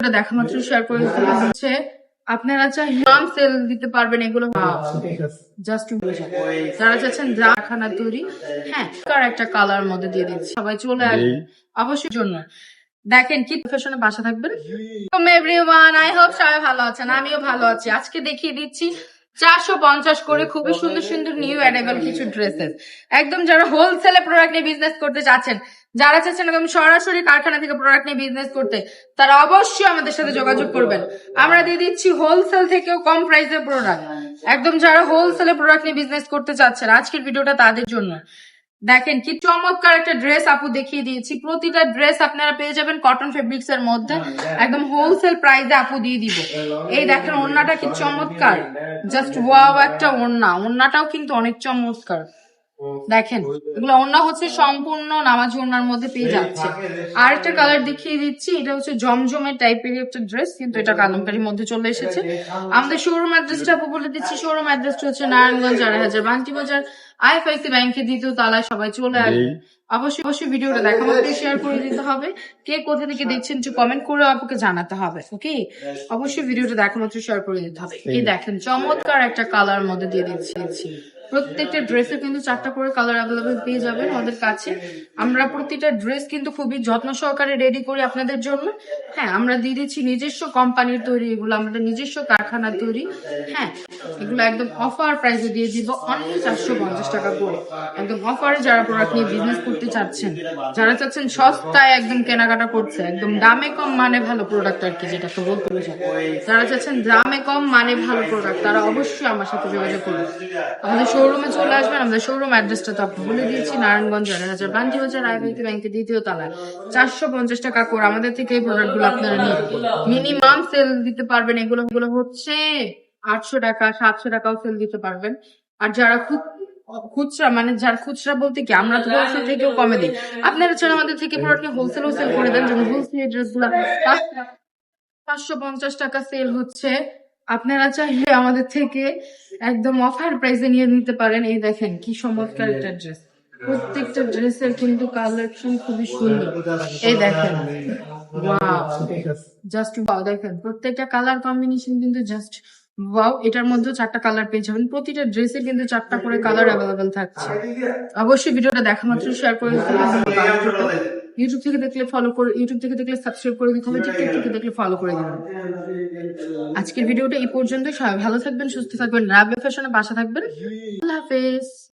ভিডিওটা দেখা মাত্র শেয়ার করে দিতে হচ্ছে আপনারা চাইলে সেল দিতে পারবেন এগুলো জাস্ট যারা চাচ্ছেন জাখানা তৈরি হ্যাঁ কার একটা কালার মধ্যে দিয়ে দিচ্ছি সবাই চলে আসবে অবশ্যই জন্য দেখেন কি ফ্যাশনে বাসা থাকবেন এভরিওয়ান আই হোপ সবাই ভালো আছেন আমিও ভালো আছি আজকে দেখিয়ে দিচ্ছি 450 করে খুবই সুন্দর সুন্দর নিউ অ্যাডেবল কিছু ড্রেসেস একদম যারা হোলসেলে প্রোডাক্ট নিয়ে বিজনেস করতে চাচ্ছেন যারা চাচ্ছেন একদম সরাসরি কারখানা থেকে প্রোডাক্ট নিয়ে বিজনেস করতে তারা অবশ্যই আমাদের সাথে যোগাযোগ করবেন আমরা দিয়ে দিচ্ছি হোলসেল থেকেও কম প্রাইসের প্রোডাক্ট একদম যারা হোলসেলে প্রোডাক্ট নিয়ে বিজনেস করতে চাচ্ছেন আজকের ভিডিওটা তাদের জন্য দেখেন কি চমৎকার একটা ড্রেস আপু দেখিয়ে দিয়েছি প্রতিটা ড্রেস আপনারা পেয়ে যাবেন কটন ফেব্রিক্স এর মধ্যে একদম হোলসেল প্রাইসে আপু দিয়ে দিব এই দেখেন ওড়নাটা কি চমৎকার জাস্ট ওয়াও একটা ওড়নাটাও কিন্তু অনেক চমৎকার দেখেন এগুলো ওড়না হচ্ছে সম্পূর্ণ নামাজি ওড়নার মধ্যে পেয়ে যাচ্ছে আর একটা কালার দেখিয়ে দিচ্ছি এটা হচ্ছে জমজমের টাইপের একটা ড্রেস কিন্তু এটা কালামকারীর মধ্যে চলে এসেছে আমাদের শোরুম অ্যাড্রেসটা আপু বলে দিচ্ছি শোরুম অ্যাড্রেসটা হচ্ছে নারায়ণগঞ্জ 4000 বান্টি বাজার আইএফআইসি ব্যাংকের দ্বিতীয় তলায় সবাই চলে আসবে অবশ্যই ভিডিওটা দেখা মাত্র শেয়ার করে দিতে হবে কে কোথা থেকে দেখছেন একটু কমেন্ট করে আপুকে জানাতে হবে ওকে অবশ্যই ভিডিওটা দেখা মাত্র শেয়ার করে দিতে হবে এই দেখেন চমৎকার একটা কালার মধ্যে দিয়ে দিচ্ছি প্রত্যেকটা ড্রেসে কিন্তু 4টা করে কালার অ্যাভেলেবেল পেয়ে যাবেন আমাদের কাছে আমরা প্রতিটা ড্রেস কিন্তু খুবই যত্ন সহকারে রেডি করি আপনাদের জন্য হ্যাঁ আমরা দিয়ে দিচ্ছি নিজস্ব কোম্পানির তৈরি এগুলো আমাদের নিজস্ব কারখানার তৈরি হ্যাঁ এগুলো একদম অফার প্রাইসে দিয়ে দিব অনলি 450 টাকা করে একদম অফারে যারা প্রোডাক্ট নিয়ে বিজনেস করতে চাচ্ছেন যারা চাচ্ছেন সস্তায় একদম কেনাকাটা করছে একদম দামে কম মানে ভালো প্রোডাক্ট আর কি যেটাকে বলতে বোঝায় যারা চাচ্ছেন দামে কম মানে ভালো প্রোডাক্ট তারা অবশ্যই আমার সাথে যোগাযোগ করবে আমাদের শোরুমে চলে আসবেন আমাদের শোরুম অ্যাড্রেসটা তো আপনি বলে দিয়েছি নারায়ণগঞ্জ 4000 বান্টি বাজার আইএফআইসি ব্যাংকের দ্বিতীয় তলায় 450 টাকা করে আমাদের থেকে এই প্রোডাক্ট গুলো আপনারা নিয়ে মিনিমাম সেল দিতে পারবেন এগুলো হচ্ছে 800 টাকা 700 টাকাও সেল দিতে পারবেন আর যারা খুচরা মানে যার খুচরা বলতে কি আমরা তো হোলসেল থেকেও কমে দিই আপনারা চান আমাদের থেকে প্রোডাক্ট হোলসেলও সেল করে দেন যেমন হোলসেল ড্রেস গুলা 550 টাকা সেল হচ্ছে আপনারা চাইলে আমাদের থেকে একদম অফার প্রাইসে নিয়ে নিতে পারেন এই দেখেন কি চমৎকার একটা ড্রেস প্রত্যেকটা ড্রেসের কিন্তু কালেকশন খুবই সুন্দর এই দেখেন ওয়াও জাস্ট ওয়াও দেখেন প্রত্যেকটা কালার কম্বিনেশন কিন্তু জাস্ট ওয়াও এটার মধ্যে 4টা কালার পেয়ে যাবেন প্রতিটা ড্রেসে কিন্তু 4টা করে কালার অ্যাভেলেবেল থাকছে অবশ্যই ভিডিওটা দেখা মাত্র শেয়ার করে দিতে হবে ইউটিউব থেকে দেখলে ফলো করে ইউটিউব থেকে দেখলে সাবস্ক্রাইব করে দিতে হবে টিকটক থেকে দেখলে ফলো করে দিবেন আজকের ভিডিওটা এই পর্যন্তই সবাই ভালো থাকবেন সুস্থ থাকবেন রাবিয়া ফ্যাশনে বাসা থাকবেন আল্লাহ হাফেজ